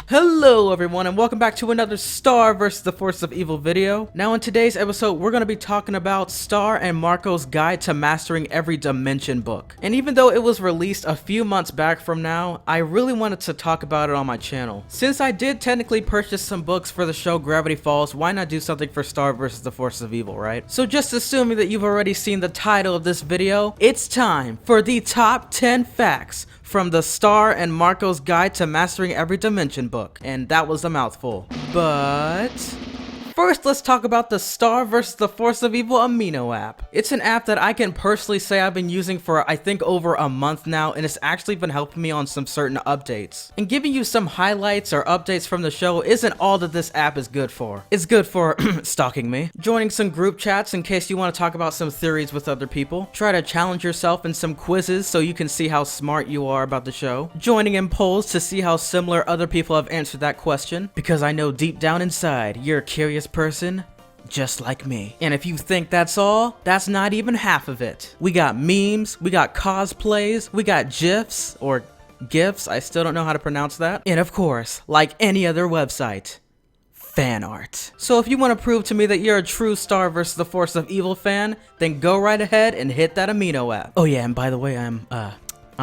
Hello everyone and welcome back to another Star vs. the Force of Evil video. Now in today's episode we're going to be talking about Star and Marco's Guide to Mastering Every Dimension book. And even though it was released a few months back from now, I really wanted to talk about it on my channel. Since I did technically purchase some books for the show Gravity Falls, why not do something for Star vs. the Force of Evil, right? So just assuming that you've already seen the title of this video, it's time for the top 10 facts from the Star and Marco's Guide to Mastering Every Dimension book. And that was a mouthful. But first, let's talk about the Star vs. the Force of Evil Amino app. It's an app that I can personally say I've been using for I think over a month now, and it's actually been helping me on some certain updates. And giving you some highlights or updates from the show isn't all that this app is good for. It's good for stalking me, joining some group chats in case you want to talk about some theories with other people, try to challenge yourself in some quizzes so you can see how smart you are about the show, joining in polls to see how similar other people have answered that question, because I know deep down inside you're a curious person just like me. And if you think that's all, that's not even half of it. We got memes, we got cosplays, we got GIFs or GIFs, I still don't know how to pronounce that. And of course, like any other website, fan art. So if you want to prove to me that you're a true Star vs. the Force of Evil fan, then go right ahead and hit that Amino app. Oh yeah, and by the way, I'm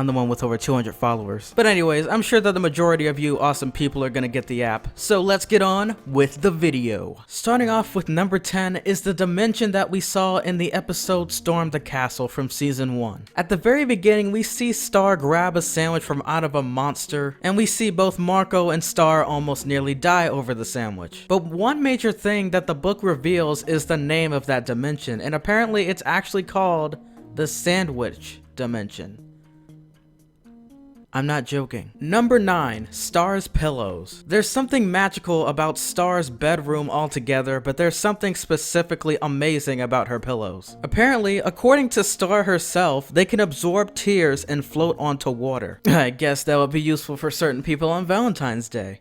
the one with over 200 followers. But anyways, I'm sure that the majority of you awesome people are gonna get the app. So let's get on with the video. Starting off with number 10 is the dimension that we saw in the episode Storm the Castle from season 1. At the very beginning, we see Star grab a sandwich from out of a monster, and we see both Marco and Star almost nearly die over the sandwich. But one major thing that the book reveals is the name of that dimension, and apparently it's actually called the Sandwich Dimension. I'm not joking. Number 9, Star's pillows. There's something magical about Star's bedroom altogether, but there's something specifically amazing about her pillows. Apparently, according to Star herself, they can absorb tears and float onto water. I guess that would be useful for certain people on Valentine's Day.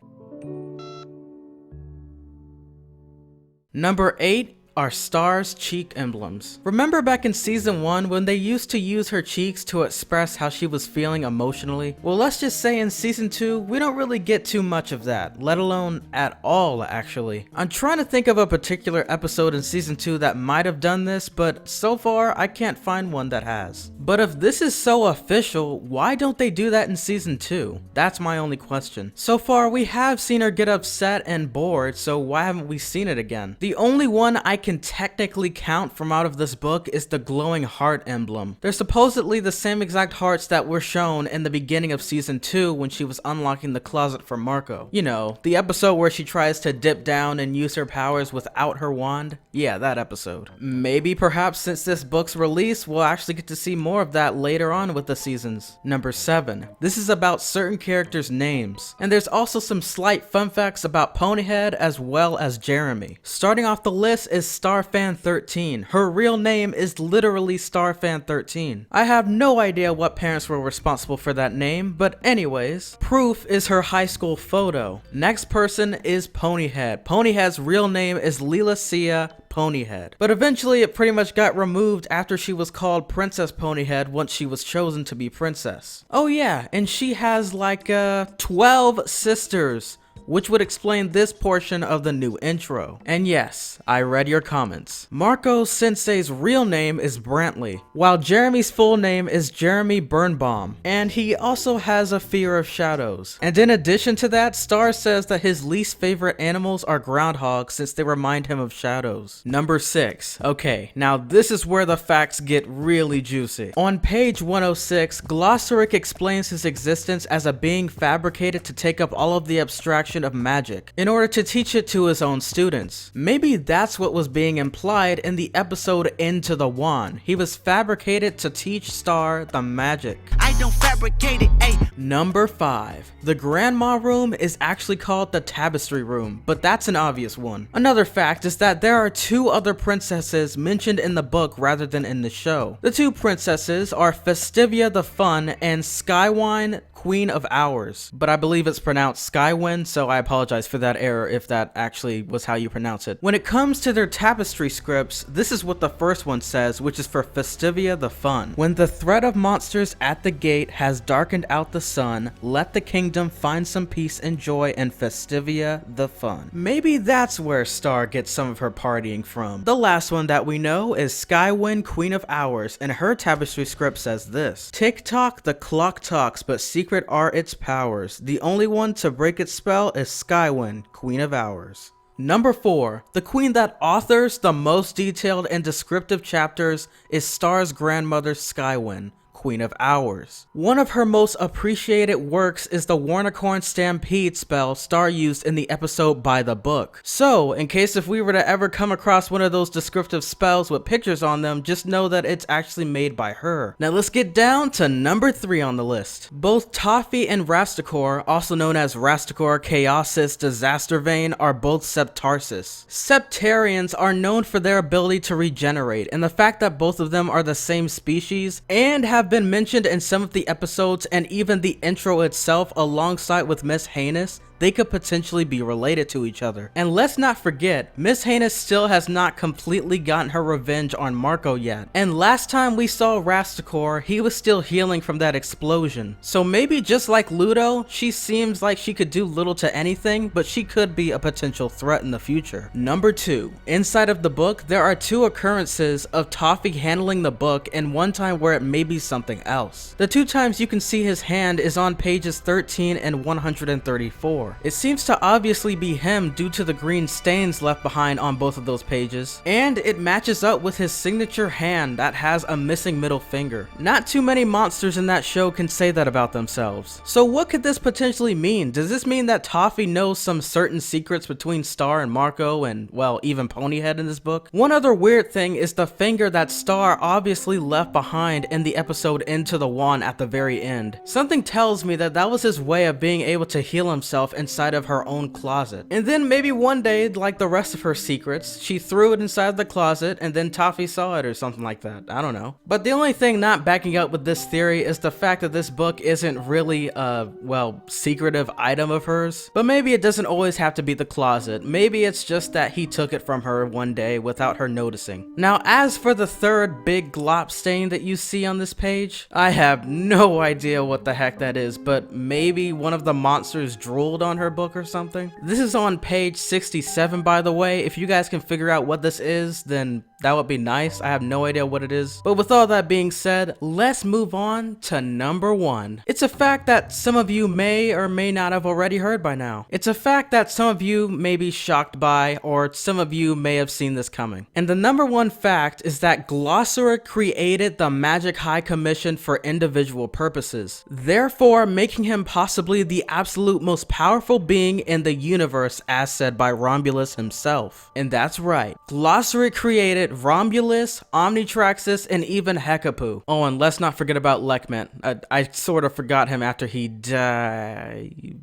Number 8 are Star's cheek emblems. Remember back in season 1 when they used to use her cheeks to express how she was feeling emotionally? Well, let's just say in season 2, we don't really get too much of that, let alone at all actually. I'm trying to think of a particular episode in season 2 that might have done this, but so far I can't find one that has. But if this is so official, why don't they do that in season 2? That's my only question. So far we have seen her get upset and bored, so why haven't we seen it again? The only one I can technically count from out of this book is the glowing heart emblem. They're supposedly the same exact hearts that were shown in the beginning of season 2 when she was unlocking the closet for Marco. You know, the episode where she tries to dip down and use her powers without her wand? Yeah, that episode. Maybe perhaps since this book's release, we'll actually get to see more of that later on with the seasons. Number 7. This is about certain characters' names. And there's also some slight fun facts about Ponyhead as well as Jeremy. Starting off the list is Starfan13. Her real name is literally Starfan13. I have no idea what parents were responsible for that name, but anyways, Proof is her high school photo. Next person is Ponyhead. Ponyhead's real name is Lilacia Ponyhead. But eventually it pretty much got removed after she was called Princess Ponyhead once she was chosen to be princess. Oh yeah, and she has like 12 sisters, which would explain this portion of the new intro. And yes, I read your comments. Marco Sensei's real name is Brantley, while Jeremy's full name is Jeremy Birnbaum, and he also has a fear of shadows. And in addition to that, Star says that his least favorite animals are groundhogs since they remind him of shadows. Number 6. Okay, now this is where the facts get really juicy. On page 106, Glossaric explains his existence as a being fabricated to take up all of the abstraction of magic in order to teach it to his own students. Maybe that's what was being implied in the episode Into the Wand. He was fabricated to teach Star the magic. I don't fabricate it, ayy. Number 5. The grandma room is actually called the tapestry room, but that's an obvious one. Another fact is that there are 2 other princesses mentioned in the book rather than in the show. The 2 princesses are Festivia the Fun and Skywine Queen of Hours, but I believe it's pronounced Skywin, so I apologize for that error if that actually was how you pronounce it. When it comes to their tapestry scripts, this is what the first one says, which is for Festivia the Fun. When the threat of monsters at the gate has darkened out the sun. Let the kingdom find some peace and joy in Festivia the fun. Maybe that's where Star gets some of her partying from. The last one that we know is Skywind, Queen of Hours, and her tapestry script says this: Tick-tock, the clock talks, but secret are its powers. The only one to break its spell is Skywind, Queen of Hours. Number 4. The queen that authors the most detailed and descriptive chapters is Star's grandmother Skywind, Queen of Hours. One of her most appreciated works is the Warnicorn Stampede spell Star used in the episode By the Book. So, in case if we were to ever come across one of those descriptive spells with pictures on them, just know that it's actually made by her. Now let's get down to number 3 on the list. Both Toffee and Rastakor, also known as Rastakor Chaosis Disaster Vein, are both Septarsis. Septarians are known for their ability to regenerate, and the fact that both of them are the same species and have been mentioned in some of the episodes and even the intro itself alongside with Miss Heinous, they could potentially be related to each other. And let's not forget, Miss Heinous still has not completely gotten her revenge on Marco yet. And last time we saw Rastakor, he was still healing from that explosion. So maybe just like Ludo, she seems like she could do little to anything, but she could be a potential threat in the future. Number 2. Inside of the book, there are 2 occurrences of Toffee handling the book and one time where it may be something else. The 2 times you can see his hand is on pages 13 and 134. It seems to obviously be him due to the green stains left behind on both of those pages, and it matches up with his signature hand that has a missing middle finger. Not too many monsters in that show can say that about themselves. So what could this potentially mean? Does this mean that Toffee knows some certain secrets between Star and Marco and, well, even Ponyhead in this book? One other weird thing is the finger that Star obviously left behind in the episode Into the Wand at the very end. Something tells me that that was his way of being able to heal himself inside of her own closet. And then maybe one day, like the rest of her secrets, she threw it inside the closet and then Toffee saw it or something like that. I don't know. But the only thing not backing up with this theory is the fact that this book isn't really a, well, secretive item of hers. But maybe it doesn't always have to be the closet. Maybe it's just that he took it from her one day without her noticing. Now, as for the third big glop stain that you see on this page, I have no idea what the heck that is, but maybe one of the monsters drooled on her book or something. This is on page 67, by the way. If you guys can figure out what this is, then that would be nice. I have no idea what it is. But with all that being said, let's move on to number 1. It's a fact that some of you may or may not have already heard by now. It's a fact that some of you may be shocked by, or some of you may have seen this coming. And the number 1 fact is that Glossaric created the Magic High Commission for individual purposes, therefore making him possibly the absolute most powerful being in the universe, as said by Romulus himself. And that's right, Glossaric created Romulus, Omnitraxis, and even Hekapoo. Oh, and let's not forget about Lekment. I sort of forgot him after he died.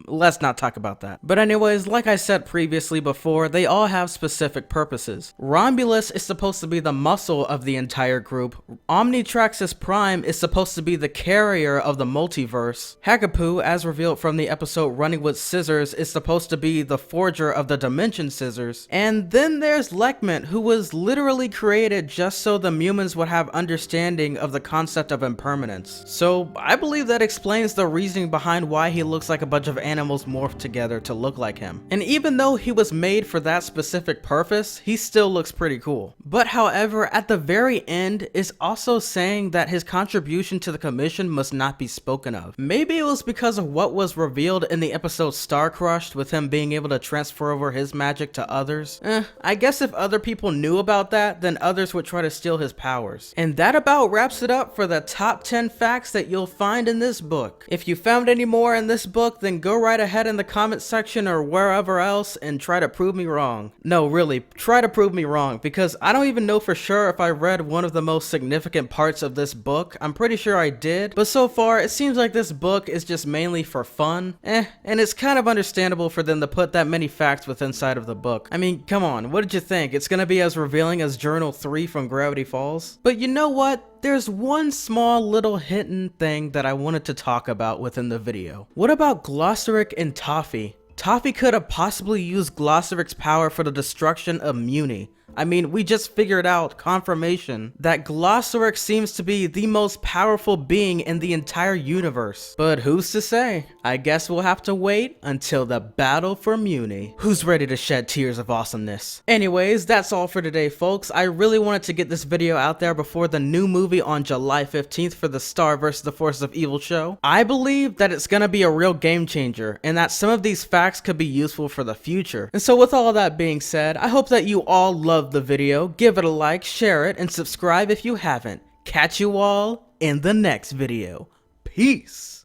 Let's not talk about that. But anyways, like I said previously before, they all have specific purposes. Romulus is supposed to be the muscle of the entire group. Omnitraxis Prime is supposed to be the carrier of the multiverse. Hekapoo, as revealed from the episode Running with Scissors, is supposed to be the forger of the Dimension Scissors. And then there's Lekment, who was literally created just so the humans would have understanding of the concept of impermanence. So I believe that explains the reasoning behind why he looks like a bunch of animals morphed together to look like him. And even though he was made for that specific purpose, he still looks pretty cool. But however, at the very end is also saying that his contribution to the commission must not be spoken of. Maybe it was because of what was revealed in the episode Star Crushed, with him being able to transfer over his magic to others. I guess if other people knew about that, then others would try to steal his powers. And that about wraps it up for the top 10 facts that you'll find in this book. If you found any more in this book, then go right ahead in the comment section or wherever else and try to prove me wrong. No, really, try to prove me wrong, because I don't even know for sure if I read one of the most significant parts of this book. I'm pretty sure I did, but so far it seems like this book is just mainly for fun. And it's kind of understandable for them to put that many facts within inside of the book. I mean, come on, what did you think? It's gonna be as revealing as Journal 3 from Gravity Falls? But you know what? There's one small little hidden thing that I wanted to talk about within the video. What about Glossaric and Toffee? Toffee could have possibly used Glossaric's power for the destruction of Muni. I mean, we just figured out confirmation that Glossaryx seems to be the most powerful being in the entire universe. But who's to say? I guess we'll have to wait until the battle for Muni. Who's ready to shed tears of awesomeness? Anyways, that's all for today, folks. I really wanted to get this video out there before the new movie on July 15th for the Star vs. the Forces of Evil show. I believe that it's gonna be a real game changer and that some of these facts could be useful for the future. And so with all that being said, I hope that you all loved the video. Give it a like, share it, and subscribe if you haven't. Catch you all in the next video. Peace.